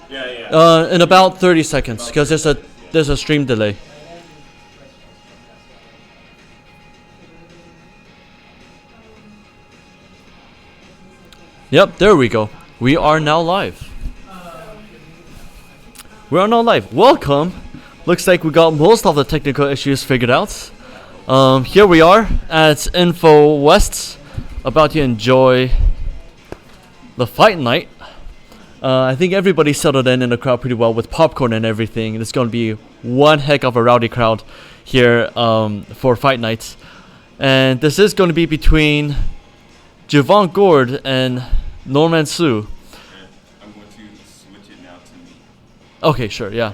In about 30 seconds, because there's a stream delay. Yep, there we go. We are now live. Welcome. Looks like we got most of the technical issues figured out. Here we are at Info West, about to enjoy the fight night. I think everybody settled in the crowd pretty well with popcorn and everything. It's going to be one heck of a rowdy crowd here for fight nights. And this is going to be between Javon Goard and Norman Su. I'm going to switch it now to me. Okay, sure, yeah.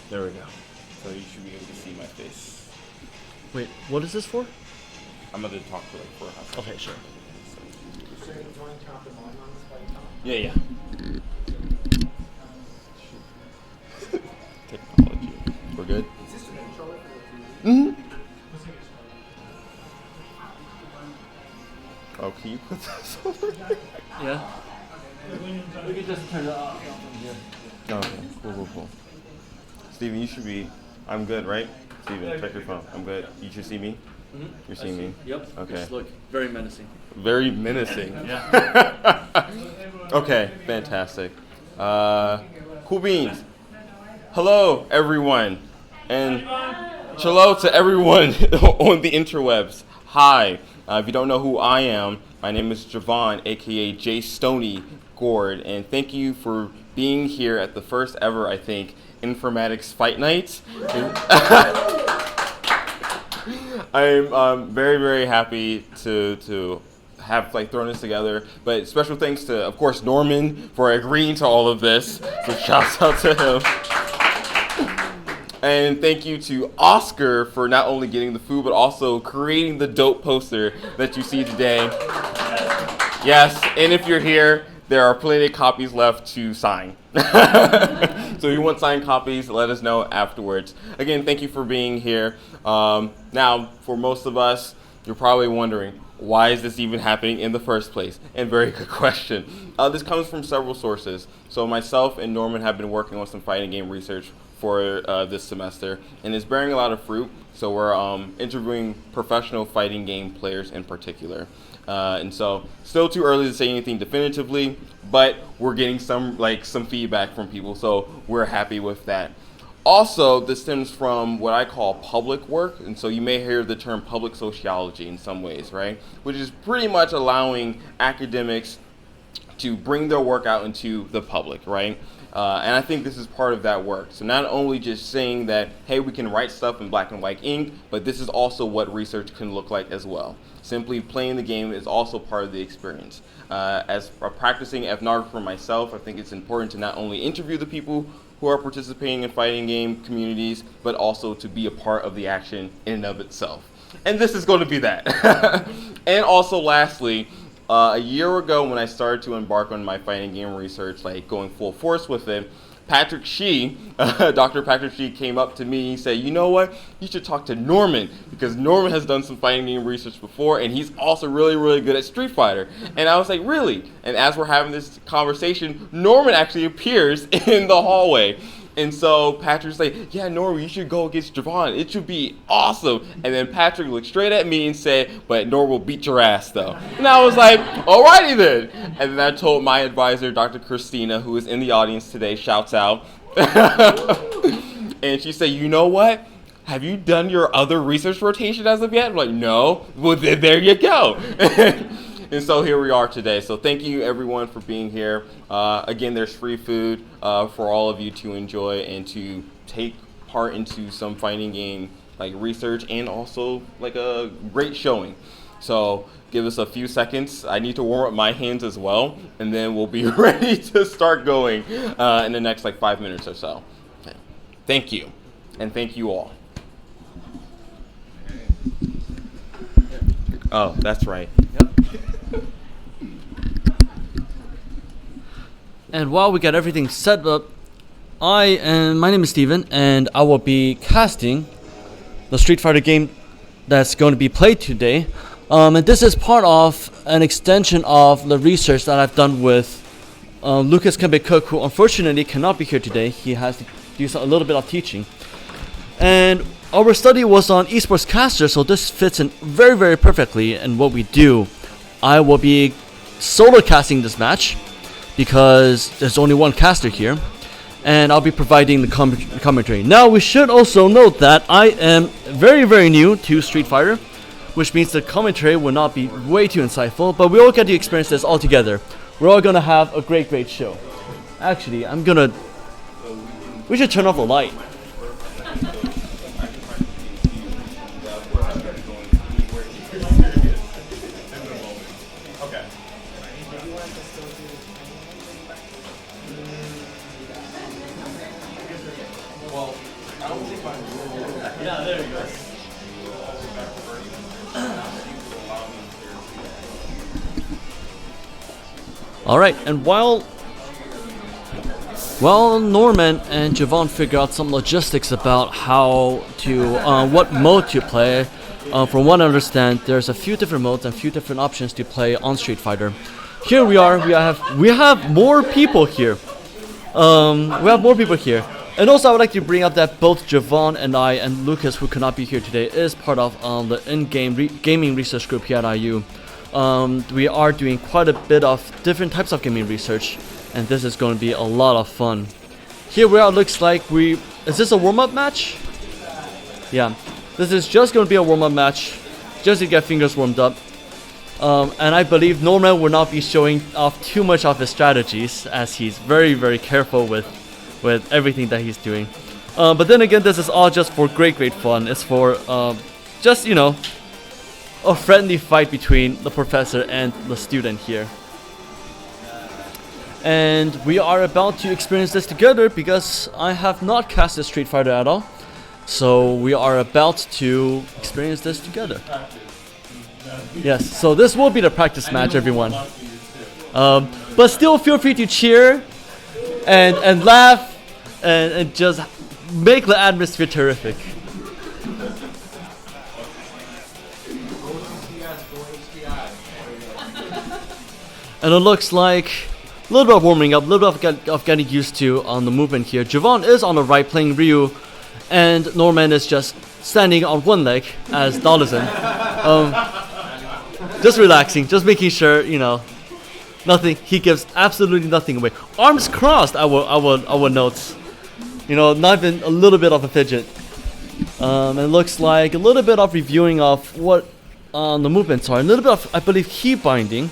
There we go. So you should be able to see my face. Wait, what is this for? I'm going to talk for like 4 hours. Okay, sure. Yeah. Technology. We're good? Mm-hmm. Oh, can you put this over there? Yeah. We can just turn it off from here. Okay, cool. Steven, you should be. I'm good, right? Steven, check your phone. I'm good. You should see me? Mm-hmm. You're seeing me? Yep. Okay. Just look very menacing. Very menacing. Yeah. Okay, fantastic. Cool beans. Hello, everyone. And hello to everyone on the interwebs. Hi. If you don't know who I am, my name is Javon, aka J. Stoney Goard, and thank you for being here at the first ever, I think, Informatics Fight Night. I'm very, very happy to have thrown this together, but special thanks to, of course, Norman for agreeing to all of this. So shouts out to him. And thank you to Oscar for not only getting the food, but also creating the dope poster that you see today. Yes, and if you're here, there are plenty of copies left to sign. So if you want signed copies, let us know afterwards. Again, thank you for being here. Now, for most of us, you're probably wondering, why is this even happening in the first place? And very good question. This comes from several sources. So myself and Norman have been working on some fighting game research for this semester, and it's bearing a lot of fruit. So we're interviewing professional fighting game players in particular. And so still too early to say anything definitively, but we're getting some feedback from people, so we're happy with that. Also, this stems from what I call public work, and so you may hear the term public sociology in some ways, right? Which is pretty much allowing academics to bring their work out into the public, right? And I think this is part of that work. So not only just saying that, hey, we can write stuff in black and white ink, but this is also what research can look like as well. Simply playing the game is also part of the experience. As a practicing ethnographer myself, I think it's important to not only interview the people who are participating in fighting game communities, but also to be a part of the action in and of itself. And this is going to be that. And also lastly, a year ago when I started to embark on my fighting game research, going full force with it, Patrick Shee, Dr. Patrick Shee came up to me and said, you know what, you should talk to Norman, because Norman has done some fighting game research before, and he's also really, really good at Street Fighter. And I was like, really? And as we're having this conversation, Norman actually appears in the hallway. And so Patrick's like, yeah, Norman, you should go against Javon. It should be awesome. And then Patrick looked straight at me and said, but Norman will beat your ass, though. And I was like, alrighty then. And then I told my advisor, Dr. Christina, who is in the audience today, shouts out. And she said, you know what? Have you done your other research rotation as of yet? I'm like, no. Well, then there you go. And so here we are today. So thank you everyone for being here. Again, there's free food for all of you to enjoy and to take part into some fighting game research and also a great showing. So give us a few seconds. I need to warm up my hands as well, and then we'll be ready to start going in the next 5 minutes or so. Okay. Thank you, and thank you all. Oh, that's right. Yep. And while we get everything set up, my name is Steven, and I will be casting the Street Fighter game that's going to be played today. And this is part of an extension of the research that I've done with Lucas Kembe-Cook, who unfortunately cannot be here today. He has to do a little bit of teaching. And our study was on esports caster, so this fits in very, very perfectly in what we do. I will be solo casting this match because there's only one caster here, and I'll be providing the commentary. Now, we should also note that I am very, very new to Street Fighter, which means the commentary will not be way too insightful, but we all get to experience this all together. We're all gonna have a great, great show. Actually, we should turn off the light. Yeah, there you go. Alright, and while Norman and Javon figure out some logistics about how to, what mode to play, from what I understand, there's a few different modes and a few different options to play on Street Fighter. Here we are, we have more people here. And also I would like to bring up that both Javon and I and Lucas, who could not be here today, is part of the in-game gaming research group here at IU. We are doing quite a bit of different types of gaming research, and this is going to be a lot of fun. Here we are, looks like is this a warm-up match? Yeah, this is just going to be a warm-up match, just to get fingers warmed up. And I believe Norman will not be showing off too much of his strategies, as he's very, very careful with everything that he's doing. But then again, this is all just for great, great fun. It's for just, you know, a friendly fight between the professor and the student here. And we are about to experience this together because I have not casted Street Fighter at all. So we are about to experience this together. Yes, so this will be the practice match, everyone. But still feel free to cheer and laugh and just make the atmosphere terrific. And it looks like a little bit of warming up, a little bit of getting used to on the movement here. Javon is on the right playing Ryu, and Norman is just standing on one leg as Dolizan. Just relaxing, just making sure, you know, nothing. He gives absolutely nothing away. Arms crossed, I will note. You know, not even a little bit of a fidget. It looks like a little bit of reviewing of what the movements are. A little bit of, I believe, key binding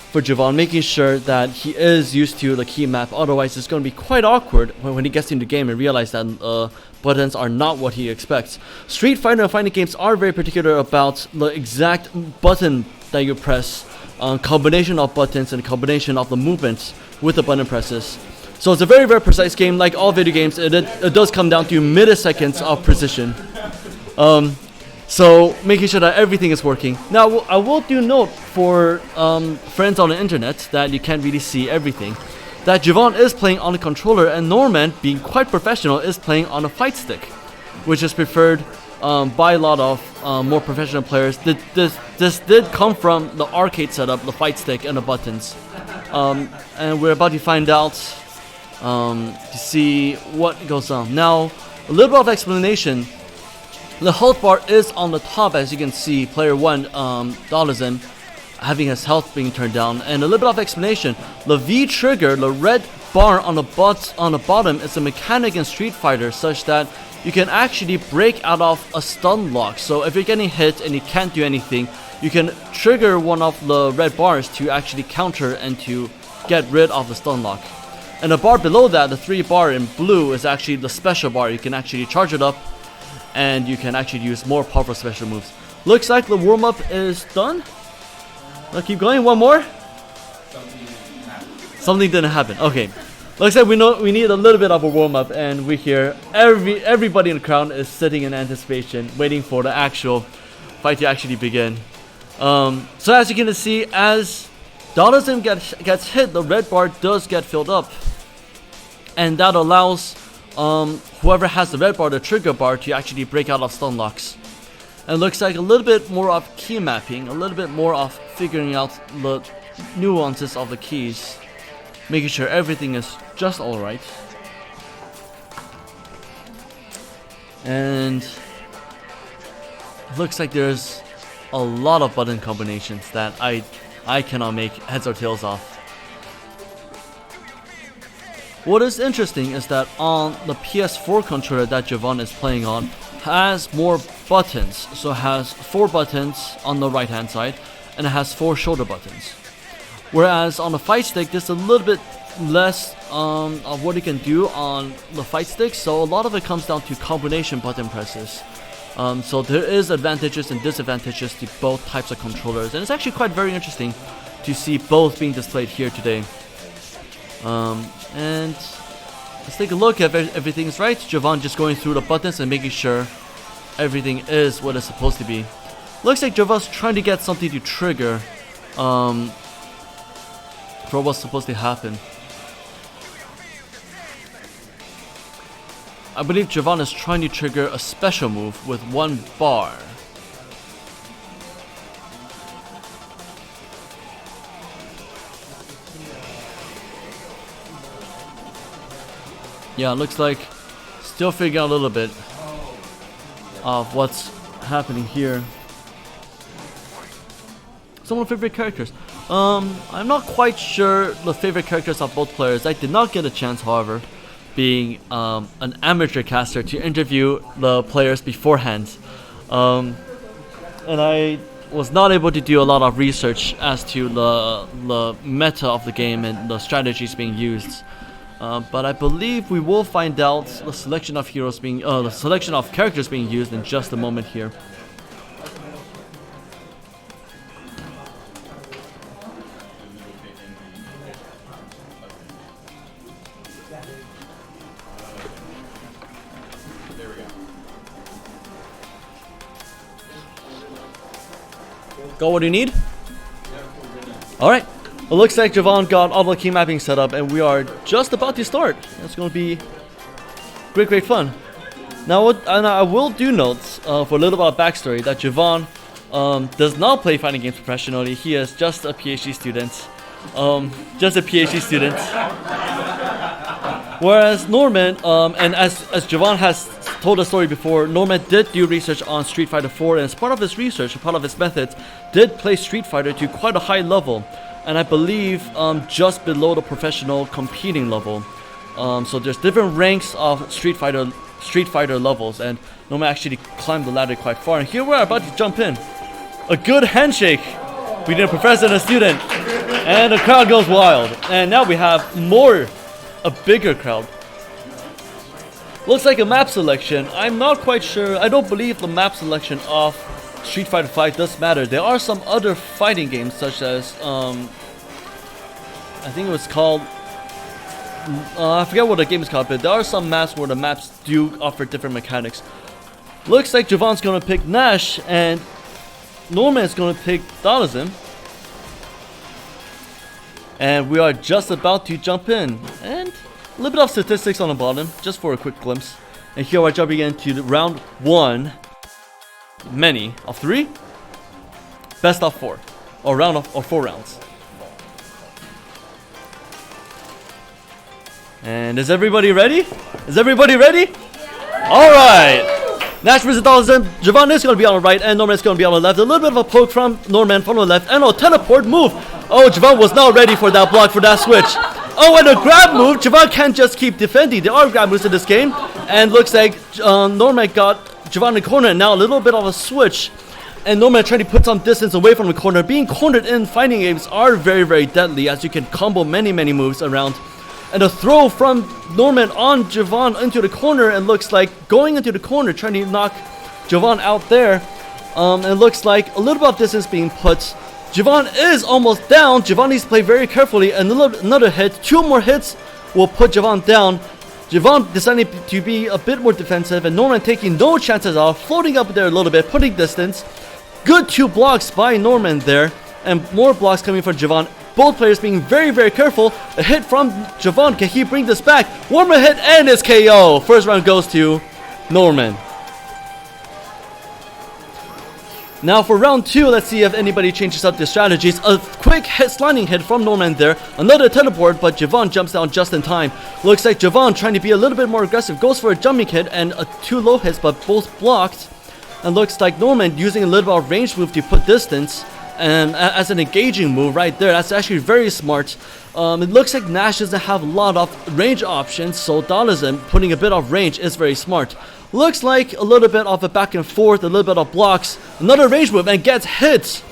for Javon, making sure that he is used to the key map. Otherwise, it's going to be quite awkward when he gets into the game and realizes that buttons are not what he expects. Street Fighter and fighting games are very particular about the exact button that you press, combination of buttons and combination of the movements with the button presses. So it's a very, very precise game. Like all video games, it does come down to milliseconds of precision. So making sure that everything is working. Now, I will do note for friends on the internet that you can't really see everything, that Javon is playing on the controller and Norman, being quite professional, is playing on a fight stick, which is preferred by a lot of more professional players. This did come from the arcade setup, the fight stick and the buttons. And we're about to find out to see what goes on. Now, a little bit of explanation. The health bar is on the top, as you can see. Player 1, Dolizan, having his health being turned down. And a little bit of explanation. The V trigger, the red bar on the bottom, is a mechanic in Street Fighter such that you can actually break out of a stun lock. So if you're getting hit and you can't do anything, you can trigger one of the red bars to actually counter and to get rid of the stun lock. And the bar below that, the 3 bar in blue, is actually the special bar. You can actually charge it up and you can actually use more powerful special moves. Looks like the warm-up is done. Let's keep going. One more. Something didn't happen. Okay. Looks like we need a little bit of a warm-up, and we hear everybody in the crowd is sitting in anticipation, waiting for the actual fight to actually begin. So as you can see, as Dolizan gets hit, the red bar does get filled up, and that allows whoever has the red bar, the trigger bar, to actually break out of stun locks. And it looks like a little bit more of key mapping, a little bit more of figuring out the nuances of the keys, making sure everything is just alright. And it looks like there's a lot of button combinations that I cannot make heads or tails off. What is interesting is that on the PS4 controller that Javon is playing on has more buttons, so it has 4 buttons on the right hand side and it has 4 shoulder buttons. Whereas on the fight stick there's a little bit less of what you can do on the fight stick, so a lot of it comes down to combination button presses. So there is advantages and disadvantages to both types of controllers, and it's actually quite very interesting to see both being displayed here today. And let's take a look if everything is right. Javon just going through the buttons and making sure everything is what it's supposed to be. Looks like Javon's trying to get something to trigger for what's supposed to happen. I believe Javon is trying to trigger a special move with 1 bar. Yeah, looks like still figuring out a little bit of what's happening here. Some of my favorite characters. I'm not quite sure the favorite characters of both players. I did not get a chance, however, being an amateur caster, to interview the players beforehand. And I was not able to do a lot of research as to the meta of the game and the strategies being used. But I believe we will find out the selection of heroes being, the selection of characters being used in just a moment here. Got what you need? Alright. It looks like Javon got all the key mapping set up and we are just about to start. It's going to be great fun. Now, I will do notes for a little bit of backstory that Javon does not play fighting games professionally. He is just a PhD student. Whereas Norman, and as Javon has told the story before, Norman did do research on Street Fighter 4, and as part of his research, part of his methods, did play Street Fighter to quite a high level. And I believe just below the professional competing level. So there's different ranks of Street Fighter levels, and Norman actually climbed the ladder quite far. And here we're about to jump in. A good handshake between a professor and a student, and the crowd goes wild. And now we have a bigger crowd. Looks like a map selection. I'm not quite sure. I don't believe the map selection of Street Fighter 5 does matter. There are some other fighting games, such as I think it was called, I forget what the game is called, but there are some maps where the maps do offer different mechanics. Looks like Javon's gonna pick Nash and Norman is gonna pick Dalazim. And we are just about to jump in. And a little bit of statistics on the bottom, just for a quick glimpse. And here we're jumping into round 1. Many of 3, best of 4, or 4 rounds. And is everybody ready? Is everybody ready? Yeah. All right. Nash versus Dalazim. Javon is going to be on the right, and Norman is going to be on the left. A little bit of a poke from Norman from the left, and a teleport move. Oh, Javon was not ready for that block, for that switch. Oh, and a grab move. Javon can't just keep defending. There are grab moves in this game, and looks like Norman got Javon in the corner, and now a little bit of a switch, and Norman trying to put some distance away from the corner. Being cornered in fighting games are very deadly, as you can combo many moves around. And a throw from Norman on Javon into the corner, and looks like going into the corner, trying to knock Javon out there. And it looks like a little bit of distance being put. Javon is almost down. Javon needs to play very carefully. Another hit, 2 more hits will put Javon down. Javon deciding to be a bit more defensive, and Norman taking no chances off, floating up there a little bit, putting distance. Good 2 blocks by Norman there, and more blocks coming from Javon. Both players being very careful. A hit from Javon. Can he bring this back? One more hit, and it's KO. First round goes to Norman. Now for round 2, let's see if anybody changes up their strategies. A quick sliding hit from Norman there. Another teleport, but Javon jumps down just in time. Looks like Javon trying to be a little bit more aggressive. Goes for a jumping hit and 2 low hits, but both blocked. And looks like Norman using a little bit of range move to put distance. And as an engaging move right there, that's actually very smart. It looks like Nash doesn't have a lot of range options, so Donaldson putting a bit of range is very smart. Looks like a little bit of a back and forth, a little bit of blocks, another range move and gets hit.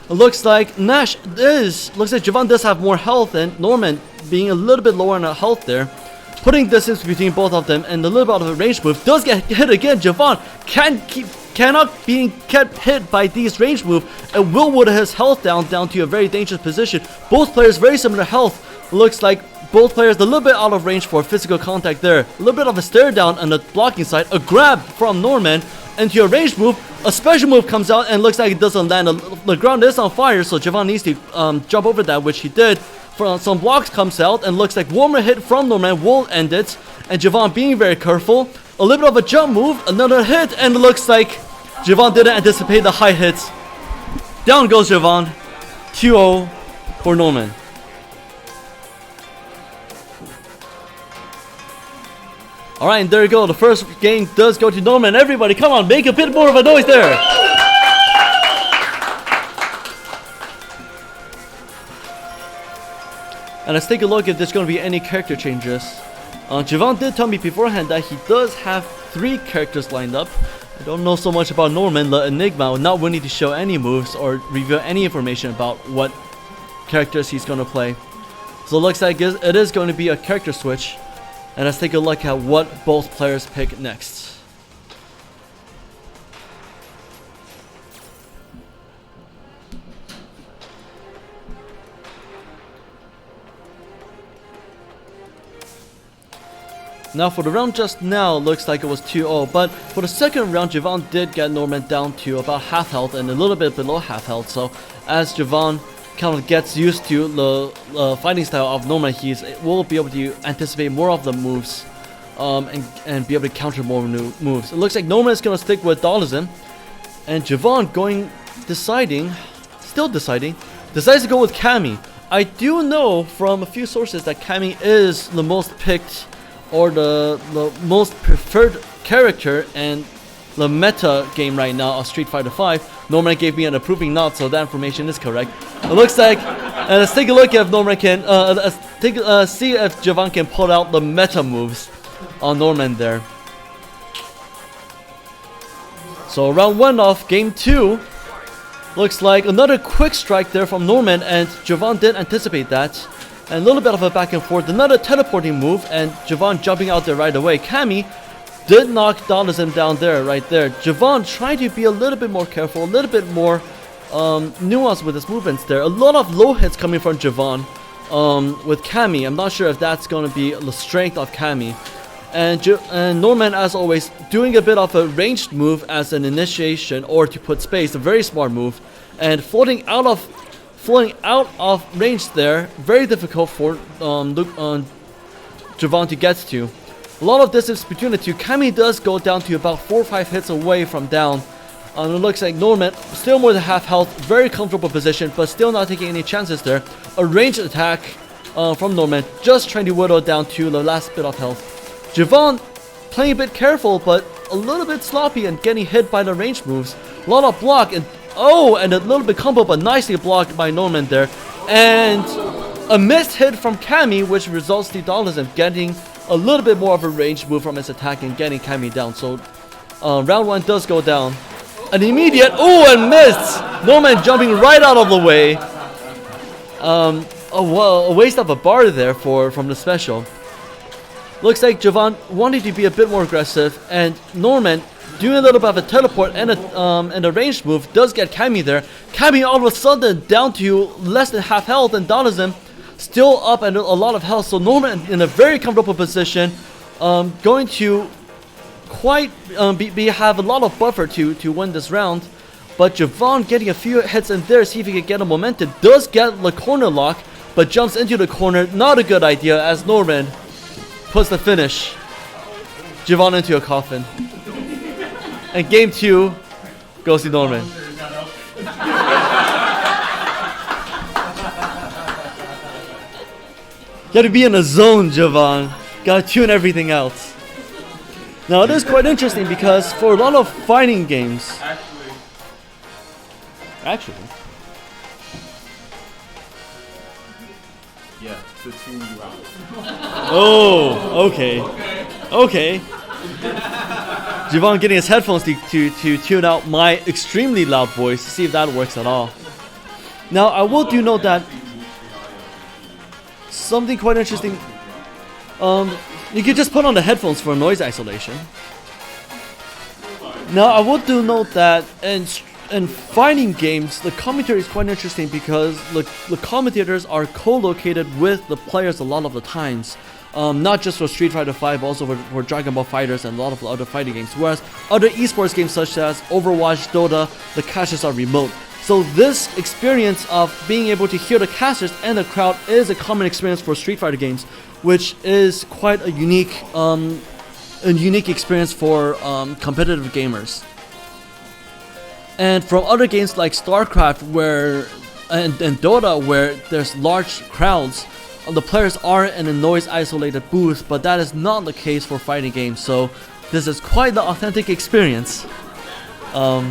It looks like Javon does have more health and Norman being a little bit lower in health there. Putting distance between both of them and a little bit of a range move does get hit again. Javon cannot be kept hit by these range moves and will whittle his health down to a very dangerous position. Both players very similar health. Looks like both players a little bit out of range for physical contact there. A little bit of a stare down on the blocking side. A grab from Norman into a range move. A special move comes out and looks like it doesn't land. The ground is on fire, so Javon needs to jump over that, which he did. Some blocks comes out and looks like warmer hit from Norman will end it. And Javon being very careful. A little bit of a jump move, another hit, and it looks like Javon didn't anticipate the high hits. Down goes Javon. 2-0 for Norman. Alright, and there you go. The first game does go to Norman. Everybody, come on, make a bit more of a noise there. And let's take a look if there's going to be any character changes. Javon did tell me beforehand that he does have 3 characters lined up. I don't know so much about Norman, the Enigma, not willing to show any moves or reveal any information about what characters he's going to play. So it looks like it is going to be a character switch. And let's take a look at what both players pick next. Now for the round just now, looks like it was 2-0, but for the second round, Javon did get Norman down to about half health and a little bit below half health. So as Javon kind of gets used to the fighting style of Norman, he will be able to anticipate more of the moves and be able to counter more new moves. It looks like Norman is going to stick with Donaldson, and Javon decides to go with Cammy. I do know from a few sources that Cammy is the most picked or the most preferred character in the meta game right now of Street Fighter V. Norman gave me an approving nod, so that information is correct. It looks like, and let's take a look if Norman can, see if Javon can pull out the meta moves on Norman there. So round 1 of game 2, looks like another quick strike there from Norman, and Javon didn't anticipate that. And a little bit of a back and forth, another teleporting move, and Javon jumping out there right away. Cammy did knock Donaldson down there, right there. Javon trying to be a little bit more careful, a little bit more nuanced with his movements there. A lot of low hits coming from Javon with Cammy. I'm not sure if that's going to be the strength of Cammy. And Norman, as always, doing a bit of a ranged move as an initiation or to put space, a very smart move. And floating out of range there, very difficult for Javon to get to. A lot of distance between the two. Cammy does go down to about 4 or 5 hits away from down. It looks like Norman still more than half health, very comfortable position, but still not taking any chances there. A ranged attack from Norman, just trying to whittle down to the last bit of health. Javon playing a bit careful, but a little bit sloppy and getting hit by the range moves. A lot of block and and a little bit combo, but nicely blocked by Norman there. And a missed hit from Cammy, which results to Donaldson getting a little bit more of a range move from his attack and getting Cammy down. So round 1 does go down. An immediate, and missed! Norman jumping right out of the way. A waste of a bar there from the special. Looks like Javon wanted to be a bit more aggressive, and Norman doing a little bit of a teleport and a ranged move does get Cammy there. Cammy all of a sudden down to less than half health, and Donaldson still up and a lot of health. So Norman in a very comfortable position, going to quite have a lot of buffer to win this round. But Javon getting a few hits in there, see if he can get a momentum. Does get the corner lock, but jumps into the corner. Not a good idea as Norman puts the finish. Javon into a coffin. And game 2 goes to Norman. Gotta be in a zone, Javon. Gotta tune everything out. Now it is quite interesting because for a lot of fighting games, actually, yeah, to tune you out. oh, okay. Javon getting his headphones to tune out my extremely loud voice to see if that works at all. Now I will do note that something quite interesting. You can just put on the headphones for noise isolation. Now I will do note that in fighting games, the commentary is quite interesting because the commentators are co-located with the players a lot of the times. Not just for Street Fighter V, but also for Dragon Ball FighterZ and a lot of other fighting games. Whereas other esports games such as Overwatch, Dota, the casters are remote. So this experience of being able to hear the casters and the crowd is a common experience for Street Fighter games, which is quite a unique experience for competitive gamers. And from other games like StarCraft and Dota, where there's large crowds, the players are in a noise isolated booth, but that is not the case for fighting games. So this is quite the authentic experience for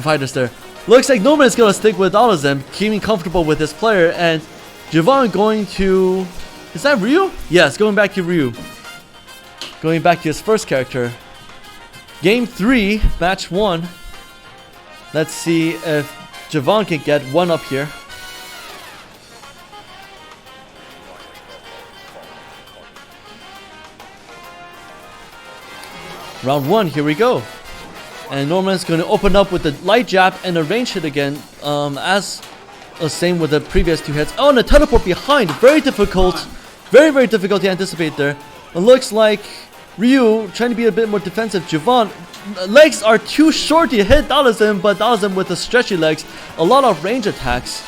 fighters there. Looks like Norman is going to stick with all of them, keeping comfortable with his player, and Javon going to... Is that Ryu? Yes, going back to Ryu. Going back to his first character. Game 3, match 1. Let's see if Javon can get one up here. Round 1, here we go. And Norman's going to open up with the light jab and a range hit again, as the same with the previous two hits. Oh, and a teleport behind. Very difficult. Very, very difficult to anticipate there. It looks like Ryu trying to be a bit more defensive. Javon, legs are too short to hit Dalazim, but Dalazim with the stretchy legs, a lot of range attacks,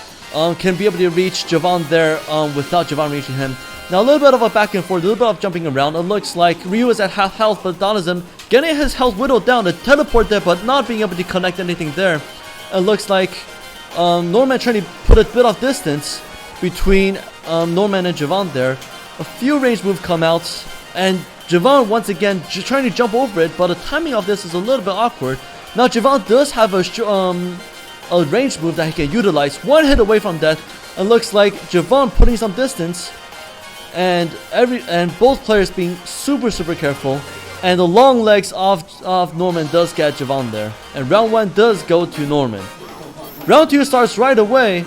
can be able to reach Javon there without Javon reaching him. Now a little bit of a back and forth, a little bit of jumping around. It looks like Ryu is at half health, but Dalazim getting his health whittled down to teleport there, but not being able to connect anything there. It looks like Norman trying to put a bit of distance between Norman and Javon there. A few range moves come out, and Javon once again trying to jump over it, but the timing of this is a little bit awkward. Now Javon does have a range move that he can utilize. One hit away from death. It looks like Javon putting some distance, and both players being super careful. And the long legs of Norman does get Javon there. And round 1 does go to Norman. Round 2 starts right away.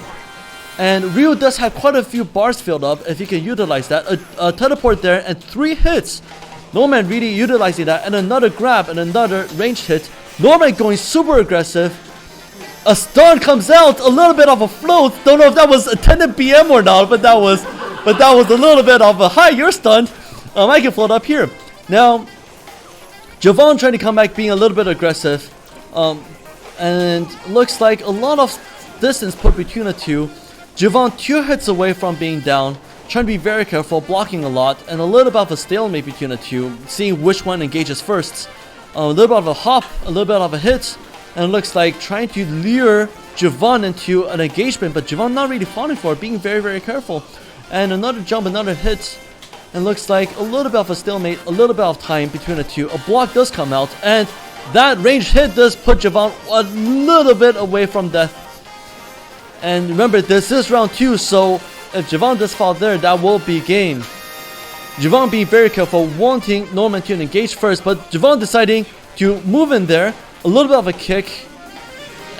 And Ryu does have quite a few bars filled up if he can utilize that. A teleport there and 3 hits. Norman really utilizing that. And another grab and another range hit. Norman going super aggressive. A stun comes out. A little bit of a float. Don't know if that was attended BM or not. But that was a little bit of a, hi, you're stunned. I can float up here. Now, Javon trying to come back, being a little bit aggressive, and looks like a lot of distance put between the two. Javon 2 hits away from being down, trying to be very careful, blocking a lot, and a little bit of a stalemate between the two, seeing which one engages first. A little bit of a hop, a little bit of a hit, and it looks like trying to lure Javon into an engagement, but Javon not really falling for it, being very careful. And another jump, another hit. And looks like a little bit of a stalemate, a little bit of time between the two. A block does come out, and that range hit does put Javon a little bit away from death. And remember, this is round 2, so if Javon does fall there, that will be game. Javon being very careful, wanting Norman to engage first, but Javon deciding to move in there. A little bit of a kick,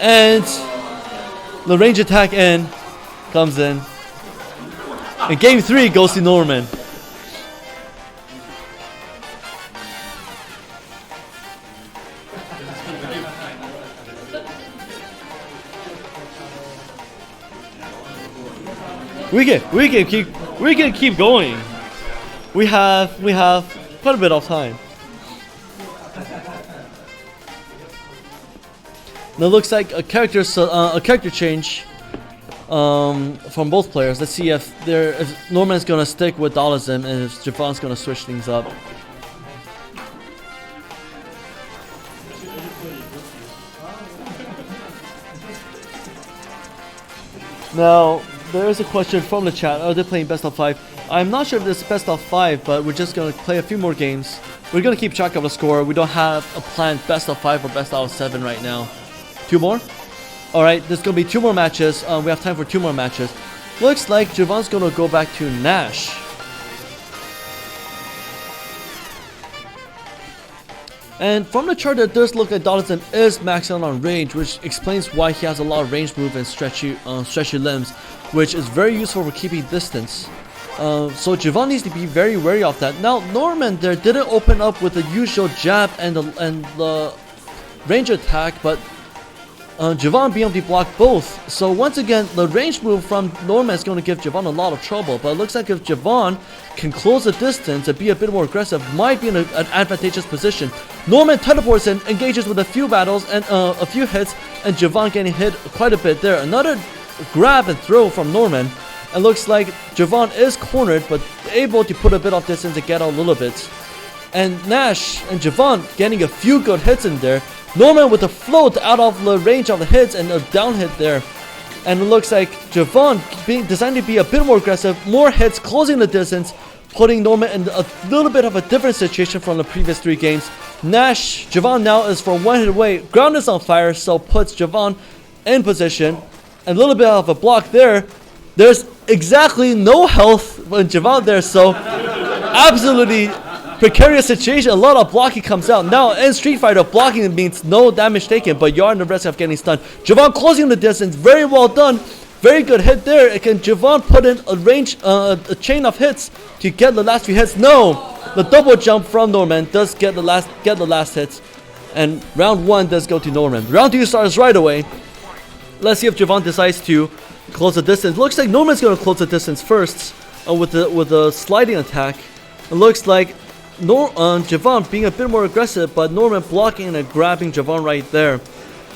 and the range attack comes in. And game 3 goes to Norman. We can keep going. We have quite a bit of time. Now looks like a character change from both players. Let's see if Norman's gonna stick with Dalazim and if Javon's gonna switch things up. Now there is a question from the chat. Are they playing best of 5? I'm not sure if this is best of 5, but we're just gonna play a few more games. We're gonna keep track of the score. We don't have a planned best of 5 or best out of 7 right now. 2 more? Alright, there's gonna be 2 more matches. We have time for 2 more matches. Looks like Javon's gonna go back to Nash. And from the chart, it does look like Donaldson is maxed out on range, which explains why he has a lot of range move and stretchy limbs, which is very useful for keeping distance. So Javon needs to be very wary of that. Now Norman there didn't open up with the usual jab and the range attack, but Javon being able to block both. So once again, the range move from Norman is going to give Javon a lot of trouble. But it looks like if Javon can close the distance and be a bit more aggressive, might be in an advantageous position. Norman teleports in, engages with a few battles and a few hits, and Javon getting hit quite a bit there. Another grab and throw from Norman. It looks like Javon is cornered, but able to put a bit of distance and get out a little bit. And Nash and Javon getting a few good hits in there. Norman with a float out of the range of the hits and a down hit there. And it looks like Javon deciding to be a bit more aggressive, more hits, closing the distance, putting Norman in a little bit of a different situation from the previous 3 games. Javon now is from 1 hit away. Ground is on fire, so puts Javon in position. A little bit of a block there. There's exactly no health when Javon there, so absolutely precarious situation. A lot of blocking comes out. Now in Street Fighter, blocking means no damage taken, but you are in the risk of getting stunned. Javon closing the distance, very well done. Very good hit there. Can Javon put in a range, a chain of hits to get the last few hits? No, the double jump from Norman does get the last hits, and round 1 does go to Norman. Round 2 starts right away. Let's see if Javon decides to close the distance. Looks like Norman's going to close the distance first with the sliding attack. It looks like Javon being a bit more aggressive, but Norman blocking and grabbing Javon right there.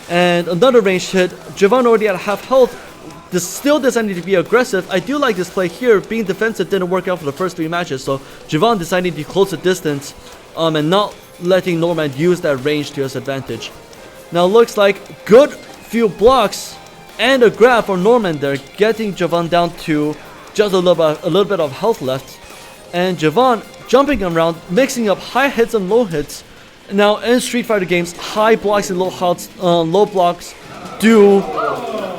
And another ranged hit. Javon already at half health. Still deciding to be aggressive. I do like this play here. Being defensive didn't work out for the first 3 matches, so Javon deciding to close the distance and not letting Norman use that range to his advantage. Now looks like good few blocks and a grab for Norman there, getting Javon down to just a little bit of health left. And Javon jumping around, mixing up high hits and low hits. Now in Street Fighter games, high blocks and low blocks do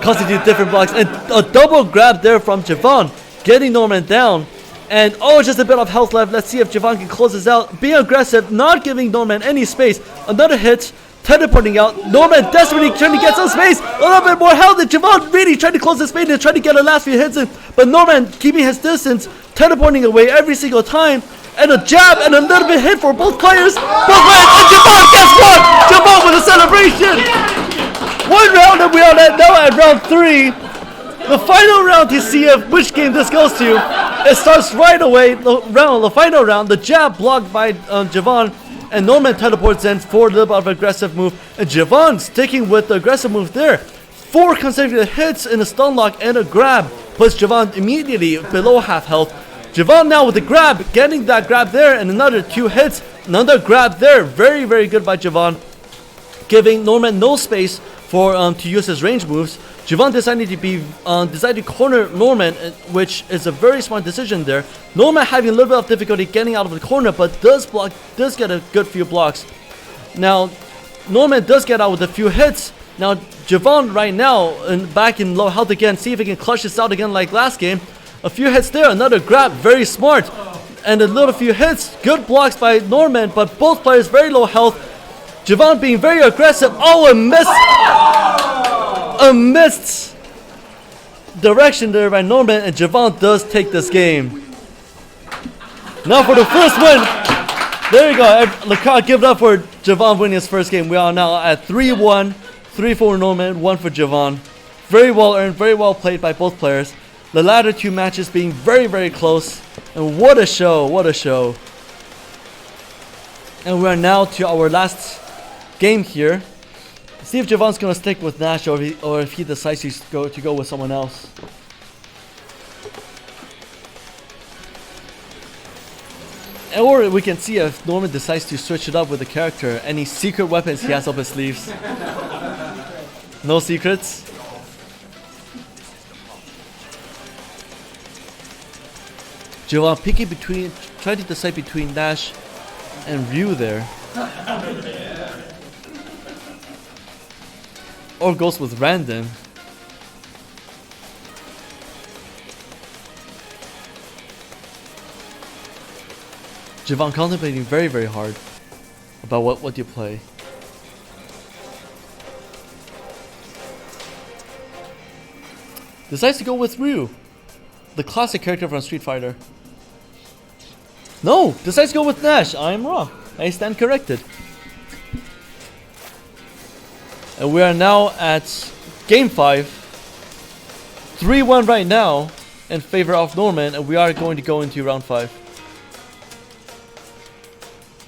constitute different blocks. And a double grab there from Javon, getting Norman down. And just a bit of health left. Let's see if Javon can close this out. Being aggressive, not giving Norman any space. Another hit, teleporting out. Norman desperately trying to get some space. A little bit more health. And Javon really trying to close the space and trying to get the last few hits in. But Norman keeping his distance, teleporting away every single time. And a jab and a little bit hit for both players. And Javon, guess what? Javon with a celebration. 1 round and we are now at round 3. The final round to see which game this goes to. It starts right away. The final round. The jab blocked by Javon, and Norman teleports in for a little bit of aggressive move. And Javon sticking with the aggressive move there. 4 consecutive hits in a stun lock and a grab puts Javon immediately below half health. Javon now with the grab, getting that grab there, and another 2 hits, another grab there. Very, very good by Javon, giving Norman no space for to use his range moves. Javon decided to corner Norman, which is a very smart decision there. Norman having a little bit of difficulty getting out of the corner, but does get a good few blocks. Now Norman does get out with a few hits. Now Javon right now back in low health again. See if he can clutch this out again like last game. A few hits there, another grab, very smart, and a little few hits. Good blocks by Norman, but both players very low health. Javon being very aggressive. A missed direction there by Norman, and Javon does take this game. Now for the first win. There you go. The crowd give it up for Javon winning his first game. We are now at 3-1, 3 for Norman, 1 for Javon. Very well earned, very well played by both players. The latter 2 matches being very, very close. And what a show, what a show. And we are now to our last game here. See if Javon's going to stick with Nash or if he decides to go with someone else. Or we can see if Norman decides to switch it up with the character. Any secret weapons he has up his sleeves. No secrets? Javon picking between, trying to decide between Nash and Ryu there. Or goes with random. Javon contemplating very, very hard about what you play. Decides to go with Ryu, the classic character from Street Fighter. No! Decides to go with Nash. I am wrong. I stand corrected. And we are now at Game 5. 3-1 right now in favor of Norman, and we are going to go into round 5.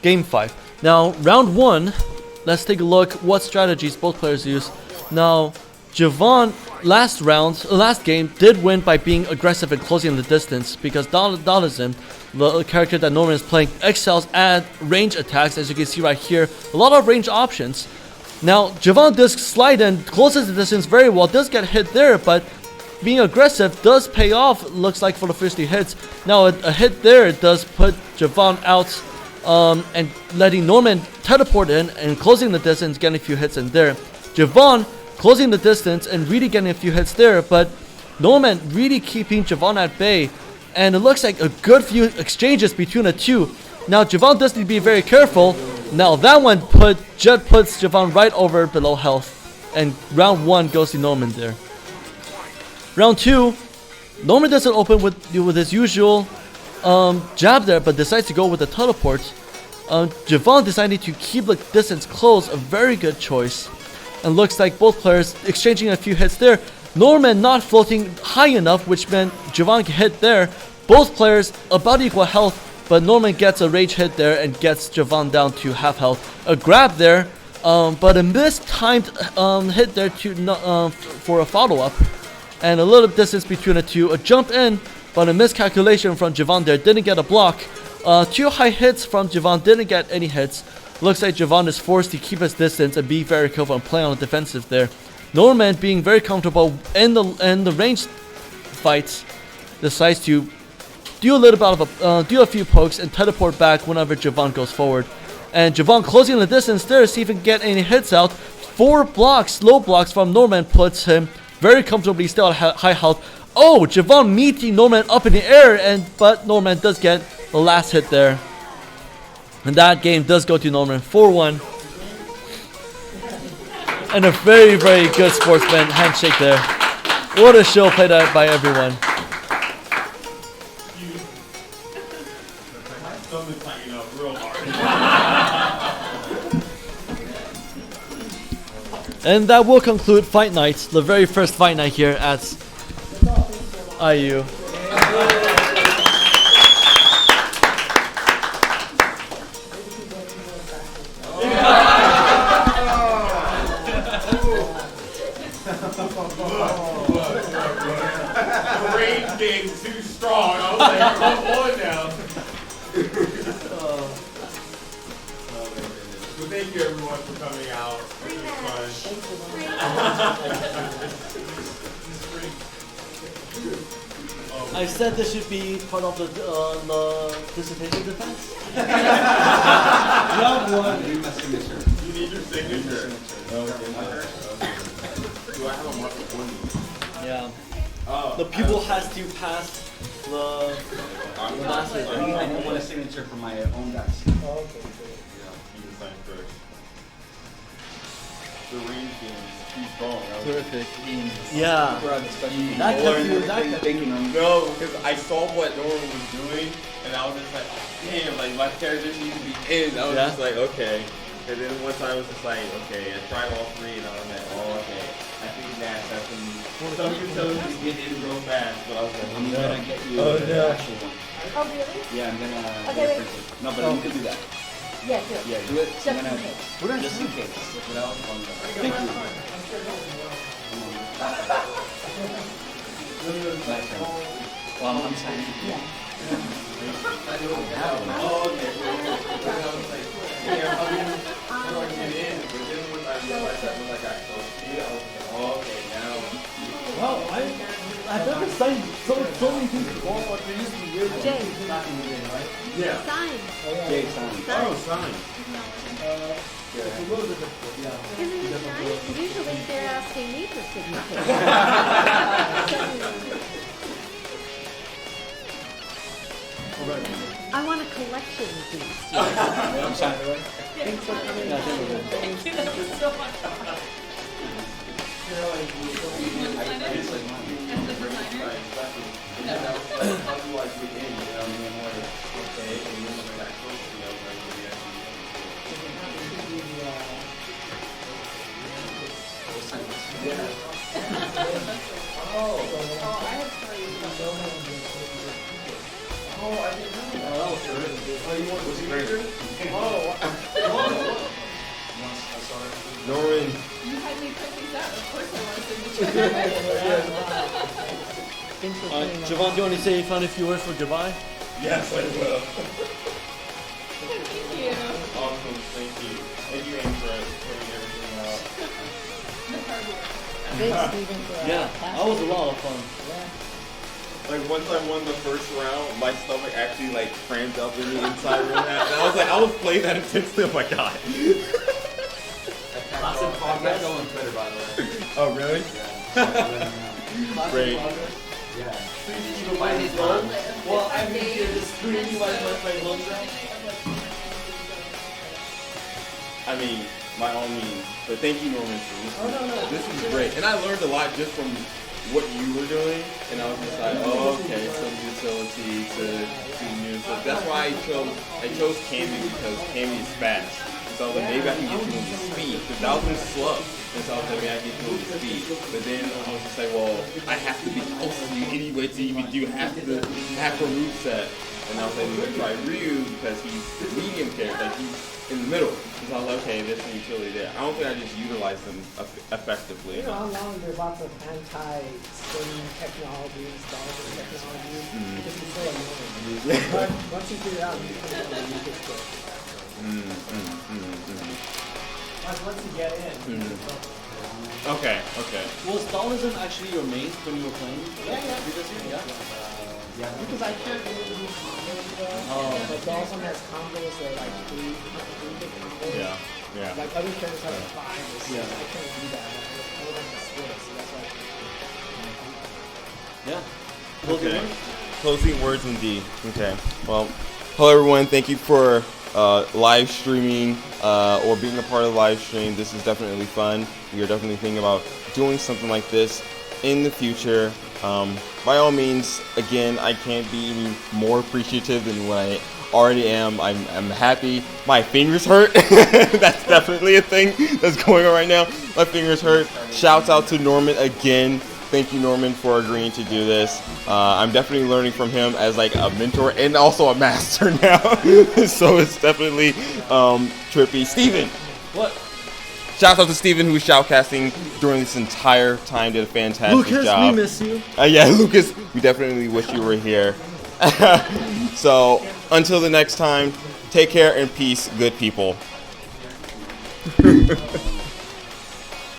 Game 5. Now, round 1, let's take a look what strategies both players use. Now, Javon last game did win by being aggressive and closing the distance because Dalism, the character that Norman is playing, excels at range attacks, as you can see right here. A lot of range options. Now, Javon does slide in, closes the distance very well, does get hit there, but being aggressive does pay off, looks like, for the first 2 hits. Now, a hit there does put Javon out, and letting Norman teleport in and closing the distance, getting a few hits in there. Javon closing the distance and really getting a few hits there, but Norman really keeping Javon at bay, and it looks like a good few exchanges between the two. Now, Javon does need to be very careful. Now, that one puts Javon right over below health, and round 1 goes to Norman there. Round 2, Norman doesn't open with his usual jab there, but decides to go with the teleport. Javon decided to keep the distance close, a very good choice. And looks like both players exchanging a few hits there. Norman not floating high enough, which meant Javon can hit there. Both players about equal health, but Norman gets a rage hit there and gets Javon down to half health. A grab there, but a mistimed hit there for a follow-up. And a little distance between the two. A jump in, but a miscalculation from Javon there. Didn't get a block. 2 high hits from Javon, didn't get any hits. Looks like Javon is forced to keep his distance and be very careful and play on the defensive there. Norman, being very comfortable in the ranged fights, decides to do a little bit of do a few pokes and teleport back whenever Javon goes forward. And Javon closing the distance there, see if he can get any hits out. 4 blocks, low blocks from Norman puts him very comfortably still at high health. Oh, Javon meeting Norman up in the air, but Norman does get the last hit there. And that game does go to Norman, 4-1. And a very, very good sportsman handshake there. What a show played out by everyone. And that will conclude Fight Night, the very first Fight Night here at IU. Too strong. I was like, come on now. Well, thank you everyone for coming out. It was fun. I said this should be part of the dissertation defense. Round 1. You need my signature. You need your signature. Okay. Do I have a marker for you? Yeah. The pupil has to pass the master. I want a signature for my own guys. Oh, okay. Yeah, you can sign first. The range game is too strong. Terrific. Yeah. That No, because I saw what Norman was doing, and I was just like, damn, like my characters need to be in. I was just like, okay. And then once I was just like, okay, I tried all 3, and I was like, oh, okay. I think Nash has some utilities to get in real fast, but I was like, I'm gonna get you the actual one. Oh, really? Yeah, I'm gonna Okay, wait. print it. No, but you can do that. Yeah, do it. Yeah, do it. Just I'm in gonna, case. just in case. Without one. Thank you. Nice one. Well, I'm signing. Yeah. oh, okay. I was like, yeah, how do you get in? But then once I realized that when I got close to you, I was like, oh, okay, now. Well, I've never signed so many things before, but there used to be weird ones. Jay, Yeah. sign. Jay signed. Oh, sign. It's a little bit difficult, yeah. Isn't it nice? Usually they're asking me for signatures. I want a collection of these. I'm signed away. Thanks for coming. Yeah, I think we're good. Thank you. That was so much fun. Norman. You had me print these out. Of course I want a signature. Thanks for coming. Javon, do you want to say a funny few words for goodbye? Yes, I will. Thank you. Awesome, thank you. Thank you, Amy, for putting everything out. The hard work. Thanks, Stephen, for Yeah, that was a lot of fun. Like once I won the first round, my stomach actually like cramped up in the inside room. And I was playing that intensely. Oh my god. I'm not going on Twitter, by the way. Oh really? Great. Yeah. Well, I'm here to scream my lungs out. I mean, by all means. But thank you, Norman. This is great, and I learned a lot just from what you were doing, and I was just like, oh, okay, some utility to new stuff. That's why I chose Candy, because Candy is fast. So I was like, maybe I can get you into speed, because that was in slow. And so I was like, maybe I can get you into speed. But then I was just like, well, I have to be close to you anyway to even do half a move set. And I was like, let's try Ryu, because he's the medium character, like he's in the middle. So I was like, okay, there's some utility there. I don't think I just utilized them effectively. You know, along there's lots of anti-spin technologies, dolphin technologies, because it's so annoying. But once you figure it out, you can use it quick. Once you get in. Okay. Was Daoism actually your main when you were playing? Yeah. Because I can't really use combos though. But Dawson has combos that are like three big combos. Yeah. Like other characters have like 5 or 6. Yeah. I can't do that. I would have to split it, so that's why. Yeah. Okay. Closing words indeed. Okay. Well, hello everyone. Thank you for live streaming or being a part of the live stream. This is definitely fun. We are definitely thinking about doing something like this in the future. By all means, again, I can't be any more appreciative than what I already am. I'm happy. My fingers hurt. That's definitely a thing that's going on right now. My fingers hurt. Shouts out to Norman again. Thank you, Norman, for agreeing to do this. I'm definitely learning from him as like a mentor and also a master now. So it's definitely trippy. Steven. What? Shout out to Steven, who was shoutcasting during this entire time. Did a fantastic Lucas, job. we miss you. Yeah, Lucas, we definitely wish you were here. So until the next time, take care and peace, good people.